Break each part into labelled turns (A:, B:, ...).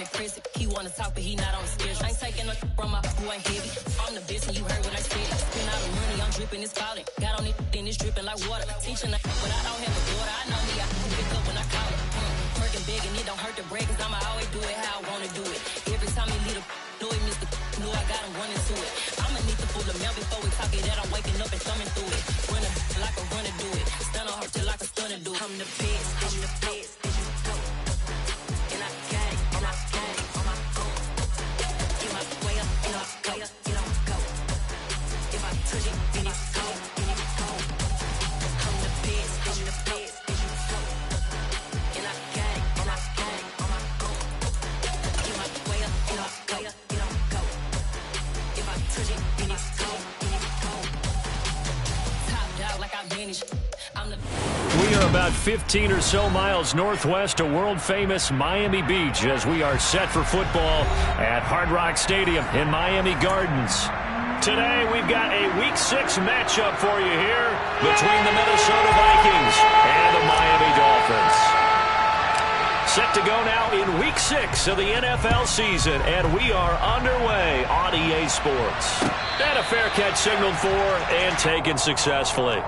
A: impressive. He wanna talk, but he not on the schedule. I ain't taking a from my who ain't heavy. I'm the best, and you heard what I said. Spend all the money, I'm dripping, it's falling. Got on it, then it's dripping like water. Teaching but I don't have a daughter. I know me, I can pick up when I call it. Working big, and it don't hurt to break, cause I'ma always do it how I wanna do it. Every time he lead a know it, Mr. Know I got him running to it. I'ma need to pull the mail before we talk it that I'm waking up and thumbing through it. Running like a runner do it. Stun on her till like a stunner do it. I'm the best, I'm the best. And I got it, and I got it on my own. Get my way up, and I way up, it don't go. If I touch it, then it's cold, then it's cold. I'm the best, I'm the best, and I got it, and I got it on my own. Get my way up, and I way up, it don't go. If I touch it, then it's cold, then it's cold. Top dog like I manage.
B: We are about 15 or so miles northwest of world-famous Miami Beach as we are set for football at Hard Rock Stadium in Miami Gardens. Today, we've got a Week 6 matchup for you here between the Minnesota Vikings and the Miami Dolphins. Set to go now in Week 6 of the NFL season, and we are underway on EA Sports. And a fair catch signaled for and taken successfully.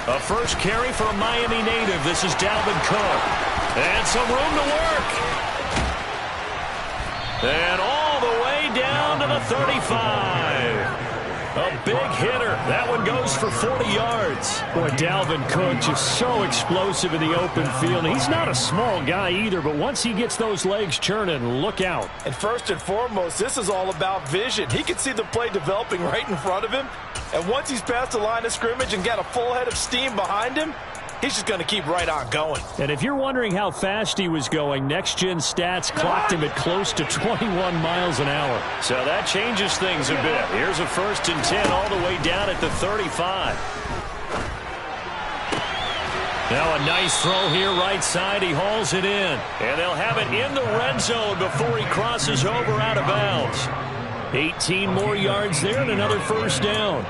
B: A first carry for a Miami native. This is Dalvin Cook. And some room to work. And all the way down to the 35. A big hitter. That one goes for 40 yards. Boy, Dalvin Cook just so explosive in the open field. He's not a small guy either, but once he gets those legs churning, look out.
C: And first and foremost, this is all about vision. He can see the play developing right in front of him. And once he's past the line of scrimmage and got a full head of steam behind him, he's just going to keep right on going.
B: And if you're wondering how fast he was going, next-gen stats clocked him at close to 21 miles an hour. So that changes things a bit. Here's a 1st and 10 all the way down at the 35. Now a nice throw here right side. He hauls it in. And they'll have it in the red zone before he crosses over out of bounds. 18 more yards there and another first down.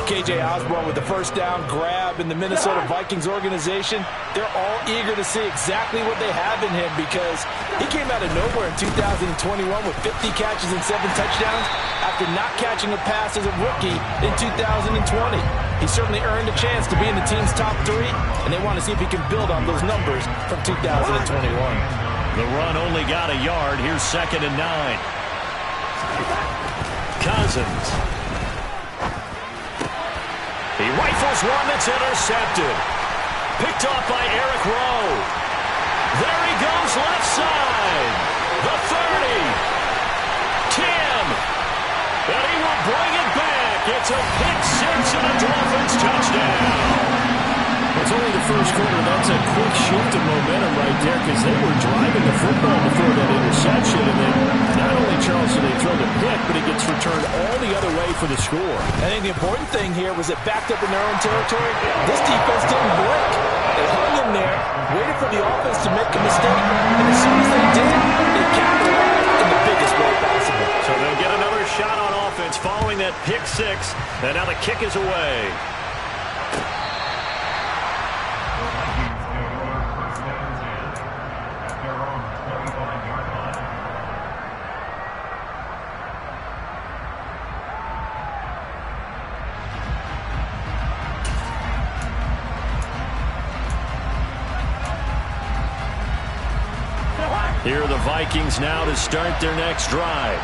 C: KJ Osborne with the first down grab in the Minnesota Vikings organization. They're all eager to see exactly what they have in him because he came out of nowhere in 2021 with 50 catches and 7 touchdowns after not catching a pass as a rookie in 2020. He certainly earned a chance to be in the team's top 3, and they want to see if he can build on those numbers from 2021.
B: The run only got a yard. Here's 2nd and 9. Cousins. He rifles one that's intercepted. Picked off by Eric Rowe. There he goes left side. The 30. Tim. And he will bring it back. It's a pick 6 and a Dolphins touchdown. It's only the first quarter. That's a quick shift in momentum right there because they were driving the football before that interception. And then not only, Charles, did they throw the pick, but it gets returned all the other way for the score.
C: I think the important thing here was it backed up in their own territory. This defense didn't blink. They hung in there, waited for the offense to make a mistake, and as soon as they did, they capitalized in the biggest way possible.
B: So they'll get another shot on offense following that pick 6, and now the kick is away. Here are the Vikings now to start their next drive.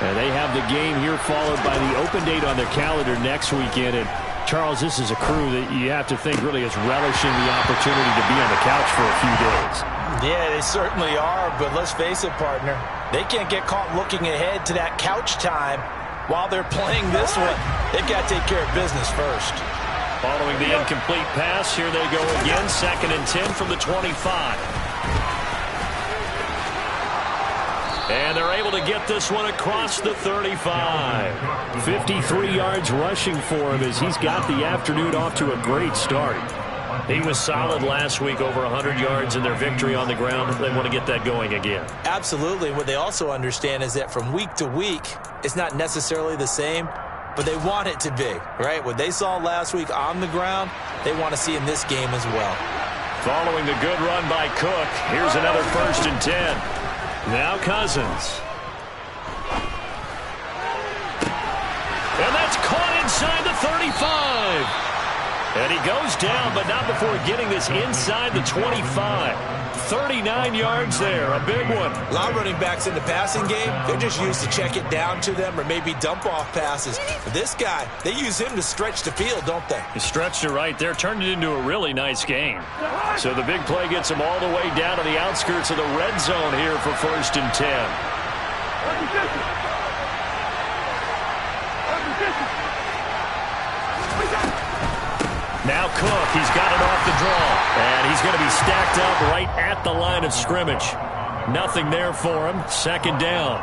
B: And they have the game here followed by the open date on their calendar next weekend. And, Charles, this is a crew that you have to think really is relishing the opportunity to be on the couch for a few days.
C: Yeah, they certainly are. But let's face it, partner, they can't get caught looking ahead to that couch time while they're playing this one. They've got to take care of business first.
B: Following the incomplete pass, here they go again. 2nd and 10 from the 25. And they're able to get this one across the 35. 53 yards rushing for him as he's got the afternoon off to a great start. He was solid last week, over 100 yards in their victory on the ground. They want to get that going again.
C: Absolutely. What they also understand is that from week to week, it's not necessarily the same, but they want it to be, right? What they saw last week on the ground, they want to see in this game as well.
B: Following the good run by Cook, here's another 1st and 10. Now Cousins. And that's caught inside the 35. And he goes down, but not before getting this inside the 25. 39 yards there, a big one.
C: A lot of running backs in the passing game, they're just used to check it down to them or maybe dump off passes. But this guy, they use him to stretch the field, don't they?
B: He stretched it right there, turned it into a really nice game. So the big play gets him all the way down to the outskirts of the red zone here for 1st and 10. Now Cook, he's got it off the draw. And he's going to be stacked up right at the line of scrimmage. Nothing there for him. 2nd down.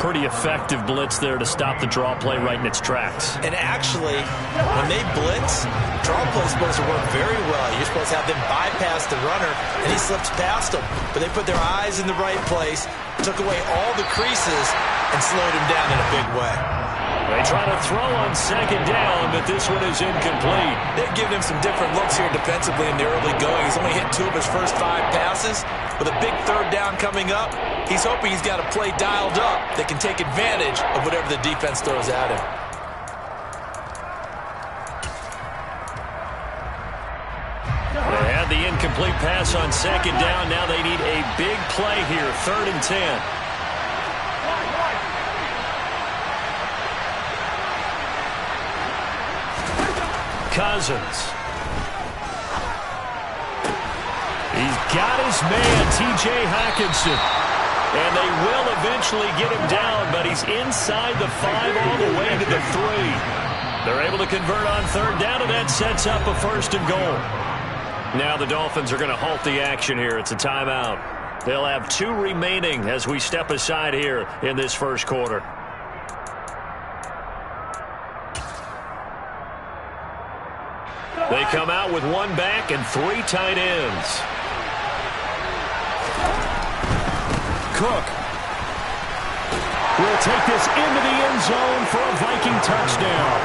B: Pretty effective blitz there to stop the draw play right in its tracks.
C: And actually, when they blitz, draw play is supposed to work very well. You're supposed to have them bypass the runner, and he slips past them. But they put their eyes in the right place, took away all the creases, and slowed him down in a big way.
B: They try to throw on 2nd down, but this one is incomplete.
C: They've given him some different looks here defensively in the early going. He's only hit 2 of his first 5 passes. With a big 3rd down coming up, he's hoping he's got a play dialed up that can take advantage of whatever the defense throws at him.
B: They had the incomplete pass on 2nd down. Now they need a big play here, 3rd and 10. Cousins. He's got his man, T.J. Hockenson. And they will eventually get him down, but he's inside the 5 all the way to the 3. They're able to convert on 3rd down, and that sets up a 1st and goal. Now the Dolphins are going to halt the action here. It's a timeout. They'll have 2 remaining as we step aside here in this 1st quarter. They come out with 1 back and 3 tight ends. Cook will take this into the end zone for a Viking touchdown.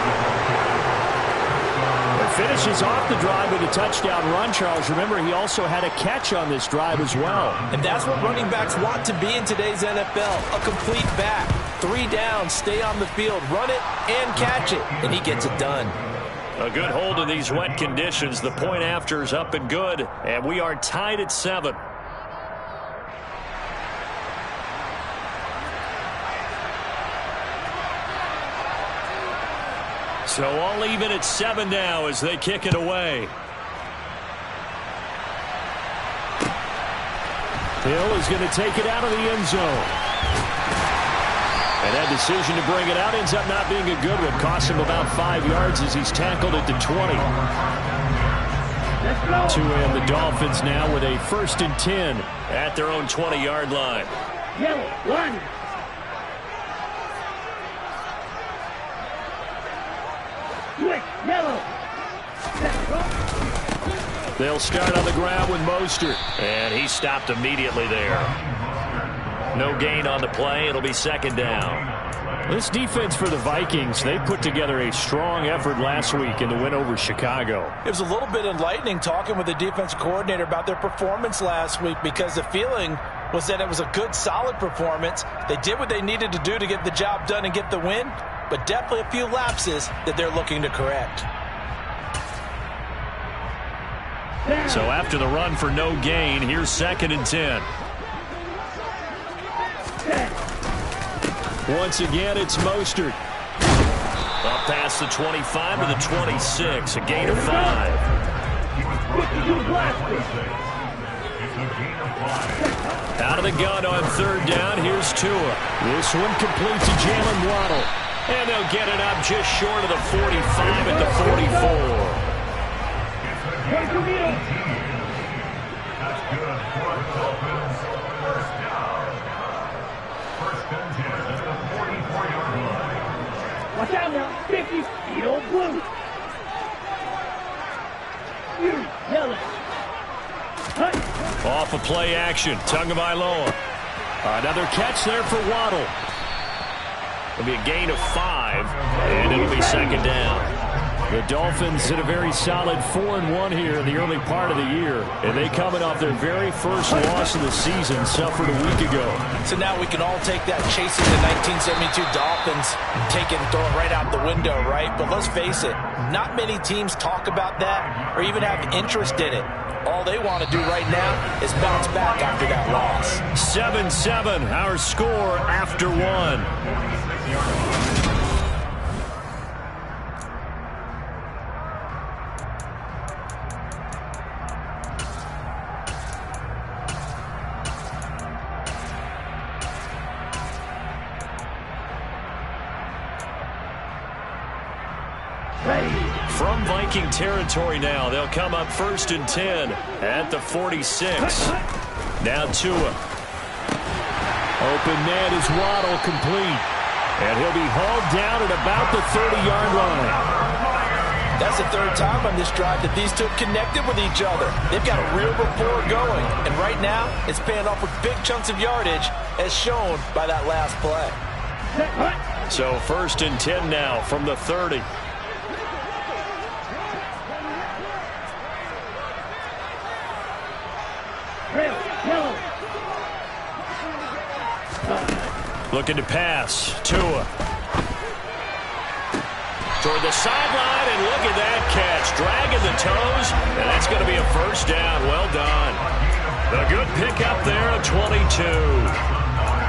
B: It finishes off the drive with a touchdown run, Charles. Remember, he also had a catch on this drive as well.
C: And that's what running backs want to be in today's NFL, a complete back. 3 downs, stay on the field, run it, and catch it, and he gets it done.
B: A good hold in these wet conditions. The point after is up and good, and we are tied at 7. So all even at 7 now as they kick it away. Hill is going to take it out of the end zone. And that decision to bring it out ends up not being a good one. Costs him about 5 yards as he's tackled at the 20. To end the Dolphins now with a 1st and 10 at their own 20-yard line.
D: Yellow, 1. Switch, yellow.
B: They'll start on the ground with Mostert. And he stopped immediately there. No gain on the play. It'll be 2nd down. This defense for the Vikings, they put together a strong effort last week in the win over Chicago.
C: It was a little bit enlightening talking with the defensive coordinator about their performance last week because the feeling was that it was a good, solid performance. They did what they needed to do to get the job done and get the win, but definitely a few lapses that they're looking to correct.
B: So after the run for no gain, here's 2nd and 10. Once again, it's Mostert. Up past the 25 to the 26, a gain of 5. Out of the gun on 3rd down, here's Tua. This one complete to Jalen Waddle. And they'll get it up just short of the 45 at the 44.
D: Watch out now. 50. Yellow, blue. Fury, yellow. Cut.
B: Off of play action. Tagovailoa. Another catch there for Waddle. It'll be a gain of 5, and it'll be second down. The Dolphins hit a very solid 4-1 here in the early part of the year, and they coming off their very first loss of the season, suffered a week ago.
C: So now we can all take that chasing the 1972 Dolphins, take it and throw it right out the window, right? But let's face it, not many teams talk about that or even have interest in it. All they want to do right now is bounce back after that loss.
B: 7-7, our score after 1. From Viking territory now, they'll come up 1st and 10 at the 46. Now Tua. Open net is Waddle, complete. And he'll be hauled down at about the 30-yard line.
C: That's the third time on this drive that these two have connected with each other. They've got a real rapport going. And right now, it's paying off with big chunks of yardage, as shown by that last play.
B: So 1st and 10 now from the 30. Looking to pass. Tua. Toward the sideline, and look at that catch. Dragging the toes, and that's going to be a first down. Well done. A good pickup there of 22.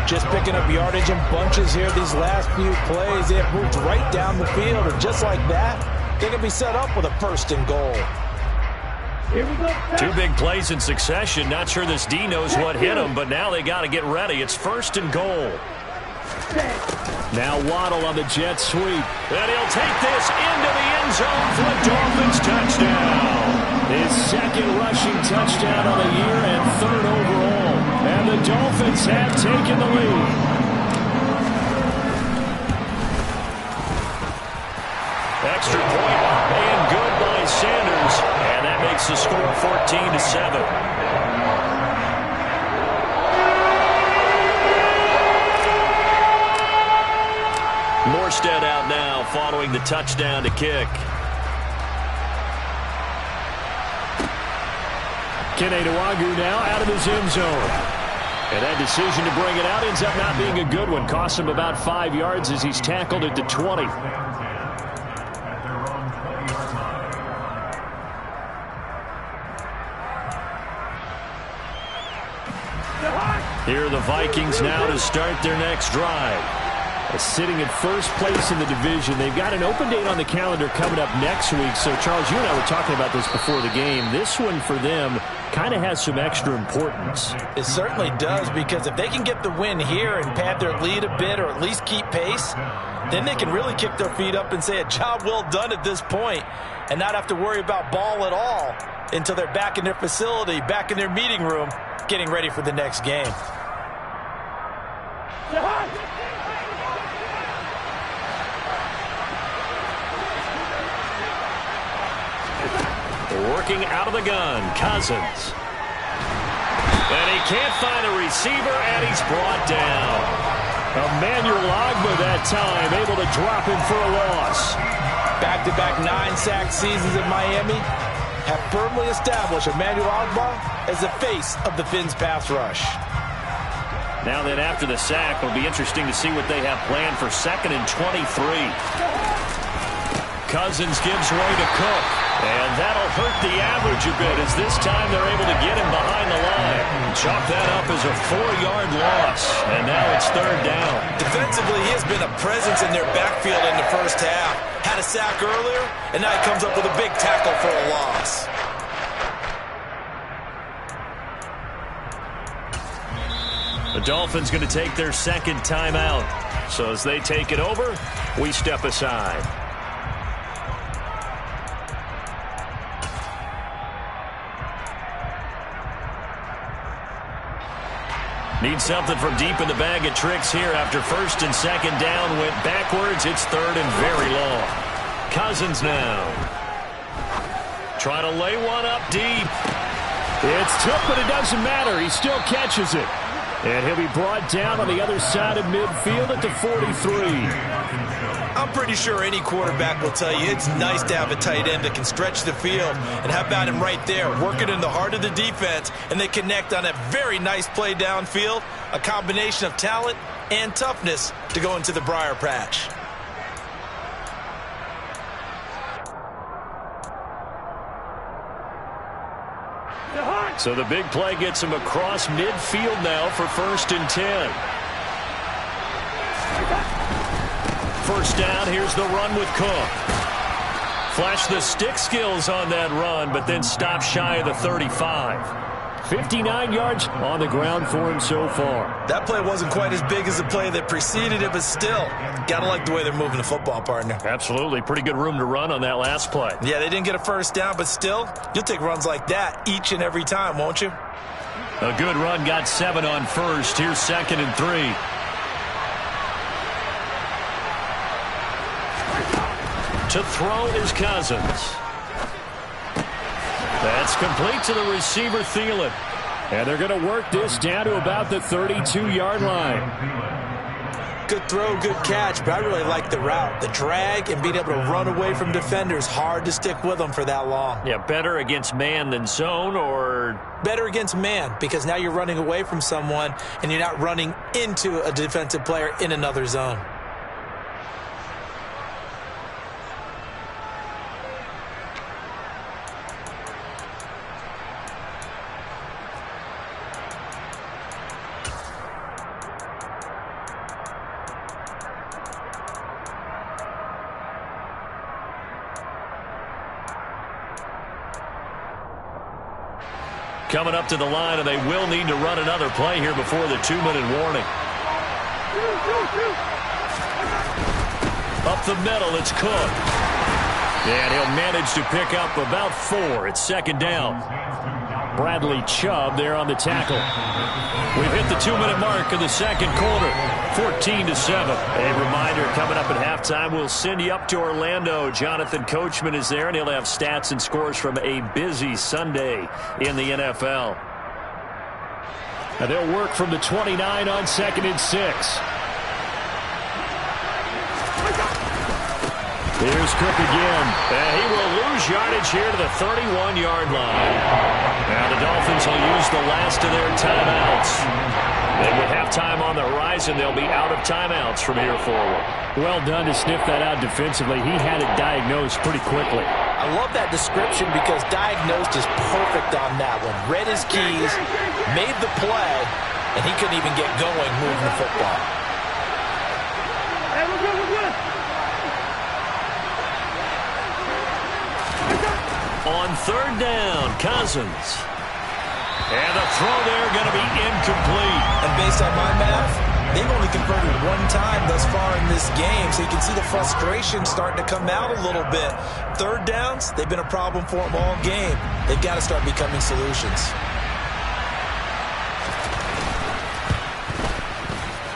C: Just picking up yardage in bunches here these last few plays. They have moved right down the field, and just like that, they're going to be set up with a 1st and goal.
D: Here we go.
B: 2 big plays in succession. Not sure this D knows what hit him, but now they got to get ready. It's 1st and goal. Now Waddle on the jet sweep. And he'll take this into the end zone for a Dolphins touchdown. His 2nd rushing touchdown of the year and 3rd overall. And the Dolphins have taken the lead. Extra point and good by Sanders. And that makes the score 14-7. Morstead out now following the touchdown to kick. Kene Nwangwu now out of his end zone. And that decision to bring it out ends up not being a good one. Costs him about 5 yards as he's tackled at the 20. Here are the Vikings now to start their next drive. Sitting in 1st place in the division. They've got an open date on the calendar coming up next week. So, Charles, you and I were talking about this before the game. This one for them kind of has some extra importance.
C: It certainly does, because if they can get the win here and pad their lead a bit or at least keep pace, then they can really kick their feet up and say a job well done at this point and not have to worry about ball at all until they're back in their facility, back in their meeting room, getting ready for the next game.
B: Working out of the gun, Cousins. And he can't find a receiver, and he's brought down. Emmanuel Ogbah that time, able to drop him for a loss.
C: Back-to-back 9-sack seasons in Miami have firmly established Emmanuel Ogbah as the face of the Fins pass rush.
B: Now then, after the sack, it'll be interesting to see what they have planned for 2nd and 23. Cousins gives way to Cook. And that'll hurt the average a bit as this time they're able to get him behind the line. Chalk that up as a 4-yard loss. And now it's 3rd down.
C: Defensively, he has been a presence in their backfield in the first half. Had a sack earlier, and now he comes up with a big tackle for a loss.
B: The Dolphins going to take their 2nd timeout. So as they take it over, we step aside. Need something from deep in the bag of tricks here after first and second down went backwards. It's third and very long. Cousins now. Trying to lay one up deep.
E: It's tough, but it doesn't matter. He still catches it. And he'll be brought down on the other side of midfield at the 43.
C: I'm pretty sure any quarterback will tell you it's nice to have a tight end that can stretch the field. And how about him right there, working in the heart of the defense, and they connect on a very nice play downfield, a combination of talent and toughness to go into the briar patch.
B: So the big play gets him across midfield now for first and 10. First down, here's the run with Cook. Flash the stick skills on that run, but then stop shy of the 35. 59 yards on the ground for him so far.
C: That play wasn't quite as big as the play that preceded it, but still, gotta like the way they're moving the football, partner.
B: Absolutely. Pretty good room to run on that last play.
C: Yeah, they didn't get a first down, but still, you'll take runs like that each and every time, won't you?
B: A good run, got 7 on first. Here's second and 3. To throw is Cousins. That's complete to the receiver, Thielen.
E: And they're going to work this down to about the 32-yard line.
C: Good throw, good catch, but I really like the route. The drag and being able to run away from defenders, hard to stick with them for that long.
B: Yeah, better against man than zone, or?
C: Better against man, because now you're running away from someone and you're not running into a defensive player in another zone.
B: Coming up to the line, and they will need to run another play here before the 2-minute warning. Up the middle, it's Cook. And he'll manage to pick up about 4. It's second down. Bradley Chubb there on the tackle. We've hit the 2-minute mark in the second quarter. 14-7. A reminder, coming up at halftime, we'll send you up to Orlando. Jonathan Coachman is there, and he'll have stats and scores from a busy Sunday in the NFL.
E: And they'll work from the 29 on second and 6. Here's Cook again.
B: And he will lose yardage here to the 31-yard line. Now the Dolphins will use the last of their timeouts. And with halftime on the horizon, they'll be out of timeouts from here forward.
E: Well done to sniff that out defensively. He had it diagnosed pretty quickly.
C: I love that description because diagnosed is perfect on that one. Read his keys, made the play, and he couldn't even get going moving the football.
D: Hey, we're good, we're good.
B: On third down, Cousins. And the throw there going to be incomplete.
C: And based on my math, they've only converted one time thus far in this game, so you can see the frustration starting to come out a little bit. Third downs, they've been a problem for them all game. They've got to start becoming solutions.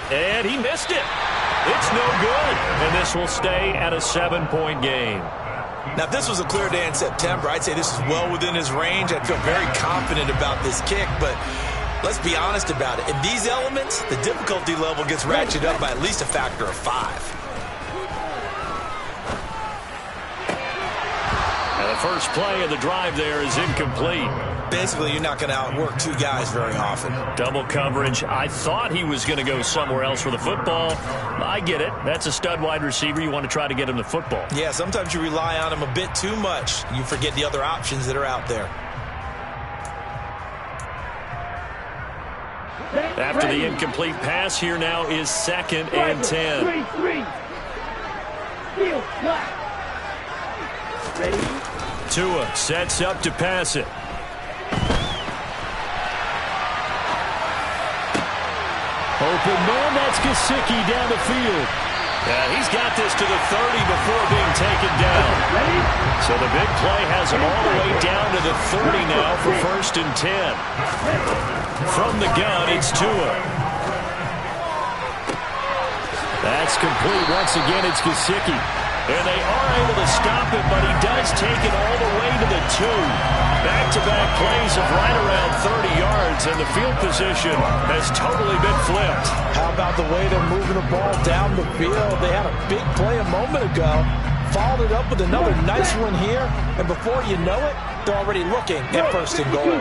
B: And he missed it. It's no good. And this will stay at a 7-point game.
C: Now, if this was a clear day in September, I'd say this is well within his range. I'd feel very confident about this kick, but let's be honest about it. In these elements, the difficulty level gets ratcheted up by at least a factor of 5.
B: And the first play of the drive there is incomplete.
C: Basically, you're not going to outwork 2 guys very often.
B: Double coverage. I thought he was going to go somewhere else with the football. I get it. That's a stud wide receiver. You want to try to get him the football.
C: Yeah, sometimes you rely on him a bit too much. You forget the other options that are out there.
B: After the incomplete pass, here now is second and 10.
D: 3-3. Field flat. Ready?
B: Tua sets up to pass it.
E: Open man, that's Gesicki down the field.
B: Yeah, he's got this to the 30 before being taken down.
D: Ready?
B: So the big play has him all the way down to the 30 now for 1st and 10. From the gun, it's Tua. That's complete. Once again, it's Gesicki. And they are able to stop it, but he does take it all the way to the 2. Back-to-back plays of right around 30 yards, and the field position has totally been flipped.
C: How about the way they're moving the ball down the field? They had a big play a moment ago, followed it up with another nice one here, and before you know it, they're already looking at 1st and goal.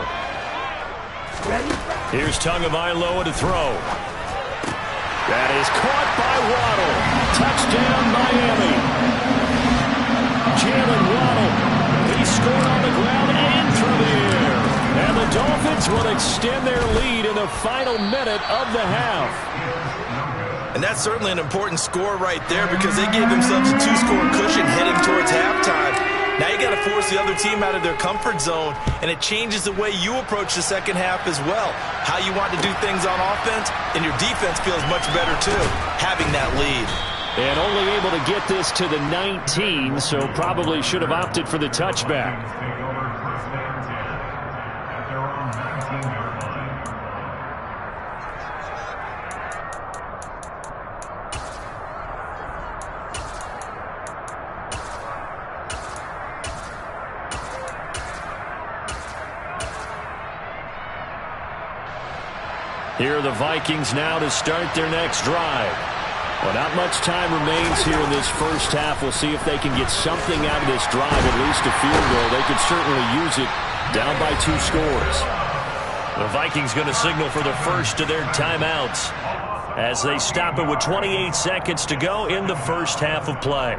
B: Here's Tagovailoa to throw. That is caught by Waddle. Touchdown, Miami. Jalen Waddle. He scored on the ground and through the air. And the Dolphins will extend their lead in the final minute of the half.
C: And that's certainly an important score right there because they gave themselves a 2-score cushion heading towards halftime. Now you got to force the other team out of their comfort zone, and it changes the way you approach the second half as well. How you want to do things on offense, and your defense feels much better too, having that lead.
B: And only able to get this to the 19, so probably should have opted for the touchback. Here are the Vikings now to start their next drive. Well, not much time remains here in this first half. We'll see if they can get something out of this drive, at least a field goal. They could certainly use it down by 2 scores. The Vikings going to signal for the first of their timeouts as they stop it with 28 seconds to go in the first half of play.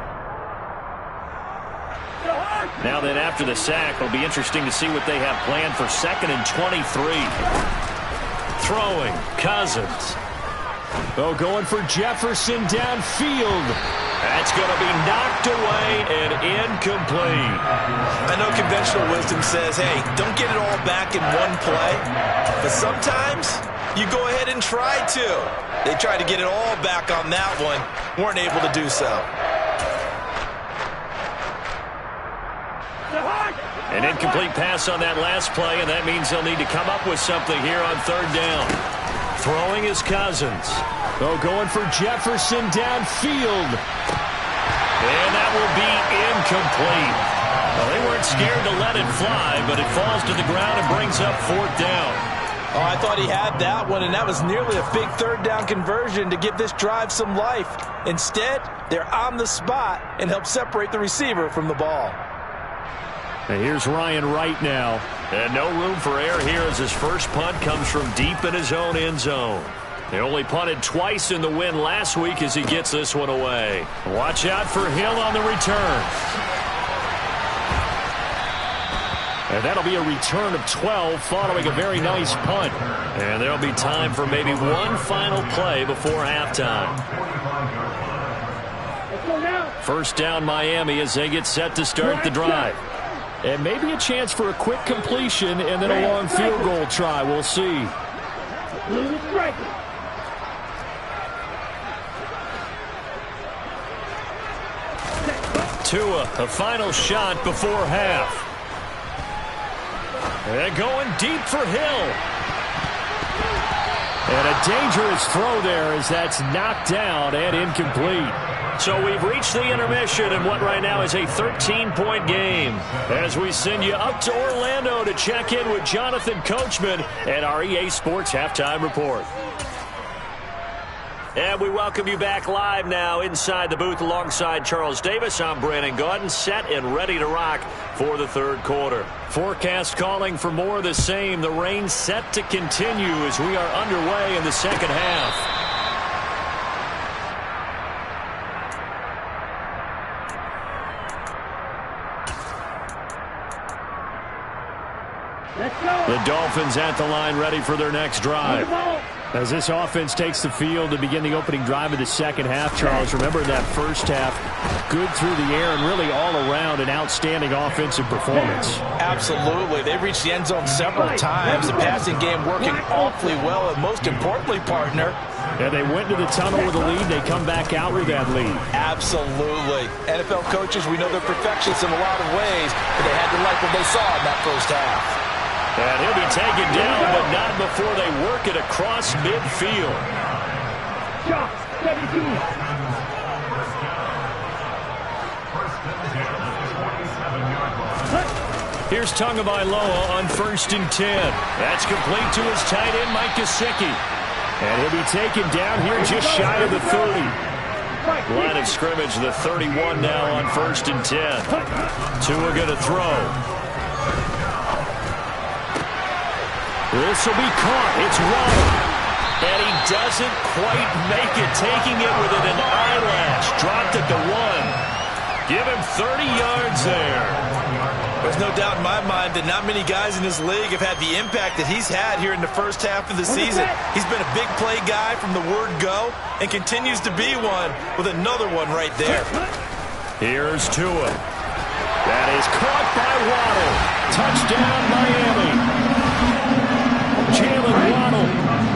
B: Now then, after the sack, it'll be interesting to see what they have planned for 2nd and 23. Throwing, Cousins. Oh, going for Jefferson downfield. That's going to be knocked away and incomplete.
C: I know conventional wisdom says, hey, don't get it all back in one play. But sometimes you go ahead and try to. They tried to get it all back on that one. Weren't able to do so.
B: An incomplete pass on that last play, and that means they'll need to come up with something here on 3rd down. Throwing is Cousins. Oh, going for Jefferson downfield. And that will be incomplete. Well, they weren't scared to let it fly, but it falls to the ground and brings up 4th down.
C: Oh, I thought he had that one, and that was nearly a big 3rd down conversion to give this drive some life. Instead, they're on the spot and help separate the receiver from the ball.
B: And here's Ryan Wright now. And no room for error here as his first punt comes from deep in his own end zone. They only punted twice in the win last week as he gets this one away. Watch out for Hill on the return. And that'll be a return of 12 following a very nice punt. And there'll be time for maybe one final play before halftime. First down Miami as they get set to start the drive. And maybe a chance for a quick completion and then a long field goal try. We'll see. Tua, a final shot before half. And going deep for Hill. And a dangerous throw there as that's knocked down and incomplete. So we've reached the intermission in what right now is a 13-point game as we send you up to Orlando to check in with Jonathan Coachman at our EA Sports Halftime Report. And we welcome you back live now inside the booth alongside Charles Davis. I'm Brandon Gaudin, set and ready to rock for the 3rd quarter. Forecast calling for more of the same. The rain set to continue as we are underway in the second half. The Dolphins at the line ready for their next drive. As this offense takes the field to begin the opening drive of the second half, Charles, remember that first half, good through the air and really all around an outstanding offensive performance.
C: Absolutely. They reached the end zone several times. The passing game working awfully well. And most importantly, partner,
E: And they went to the tunnel with a lead. They come back out with that lead.
C: Absolutely. NFL coaches, we know they're perfectionists in a lot of ways, but they had to like what they saw in that first half.
B: And he'll be taken down, but not before they work it across midfield.
D: Shot 17.
B: Here's Tagovailoa on 1st and 10. That's complete to his tight end, Mike Gesicki.
E: And he'll be taken down here just shy of the 30.
B: Line of scrimmage, the 31 now on 1st and 10. Tua going to throw. This will be caught. It's Waddle. And he doesn't quite make it, taking it within an eyelash. Dropped at the 1. Give him 30 yards there.
C: There's no doubt in my mind that not many guys in this league have had the impact that he's had here in the first half of the season. He's been a big play guy from the word go and continues to be one with another one right there.
B: Here's Tua. That is caught by Waddle. Touchdown, Miami. Jalen Waddle,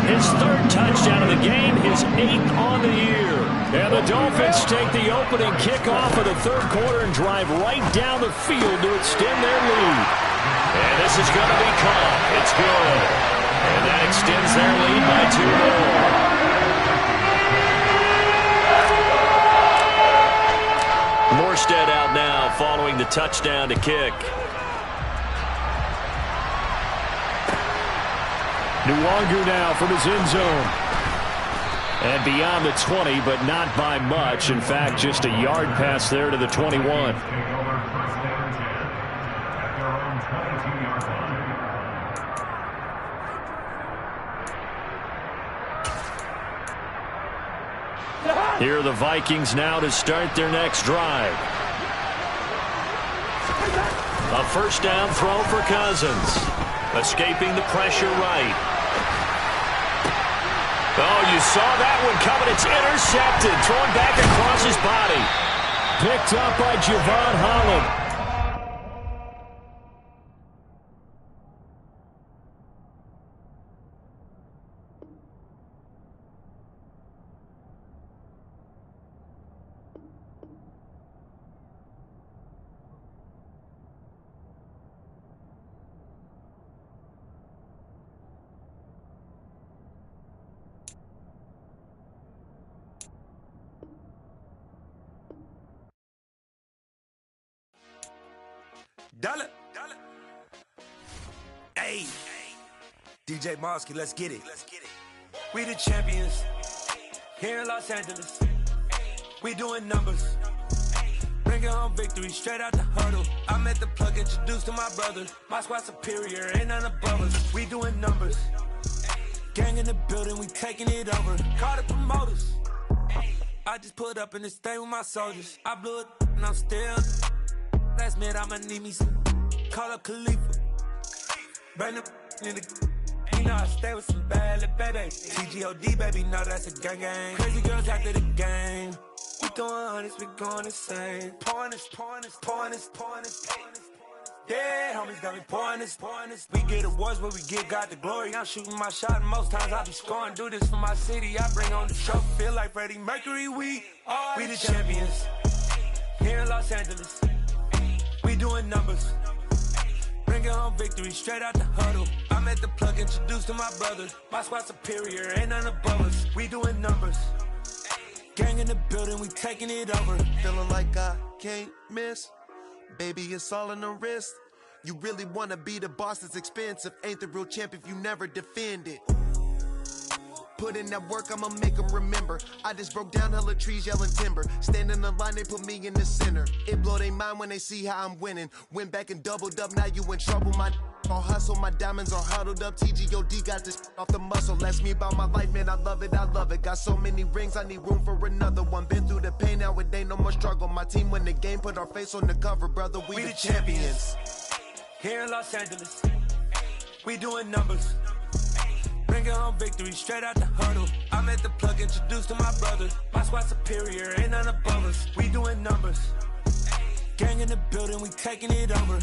B: his 3rd touchdown of the game, his 8th on the year. And the Dolphins take the opening kickoff of the 3rd quarter and drive right down the field to extend their lead. And this is going to be caught. It's good. And that extends their lead by 2 more. Morstead out now following the touchdown to kick.
E: Nwangu now from his end zone. And beyond the 20, but not by much. In fact, just a yard pass there to the 21.
B: Here are the Vikings now to start their next drive. A 1st down throw for Cousins. Escaping the pressure right. Oh, you saw that one coming. It's intercepted. Thrown back across his body.
E: Picked up by Javon Holland.
F: Dollar. Hey. DJ Mosky, let's get it. We the champions here in Los Angeles. We doing numbers. Bringing home victory straight out the huddle. I'm at the plug, introduced to my brother. My squad superior, ain't none above us. We doing numbers. Gang in the building, we taking it over. Call the promoters. I just put up in this thing with my soldiers. I blew it and I'm still. Last minute, I'ma need me some. Call up Khalifa. Bring them in the. You know I stay with some bad little baby. TGOD, baby, no, that's a gang gang. Crazy girls after the game. We throwing hundreds, we going insane. Pouring this. Yeah, homies got me pouring this. We get awards, but we give God the glory. I'm shooting my shot, and most times I be scoring. Do this for my city, I bring on the trophy. Feel like Freddie Mercury, we the champions here in Los Angeles. We doing numbers. Bringing home victory straight out the huddle. I'm at the plug, introduced to my brother. My squad superior, ain't none above us. We doing numbers. Gang in the building, we taking it over.
G: Feeling like I can't miss. Baby, it's all in the wrist. You really wanna be the boss, that's expensive. Ain't the real champ if you never defend it. Put in that work, I'ma make them remember. I just broke down hella trees, yelling timber. Stand in the line, they put me in the center. It blow their mind when they see how I'm winning. Went back and doubled up, now you in trouble. My all hustle, my diamonds are huddled up. TGOD got this off the muscle. Ask me about my life, man, I love it. Got so many rings, I need room for another one. Been through the pain, now it ain't no more struggle. My team win the game, put our face on the cover, brother. We the champions.
F: Here in Los Angeles, we doing numbers. Bringing home victory straight out the huddle. I'm at the plug, introduced to my brother. My squad superior, ain't none above us. We doing numbers. Gang in the building, we taking it over.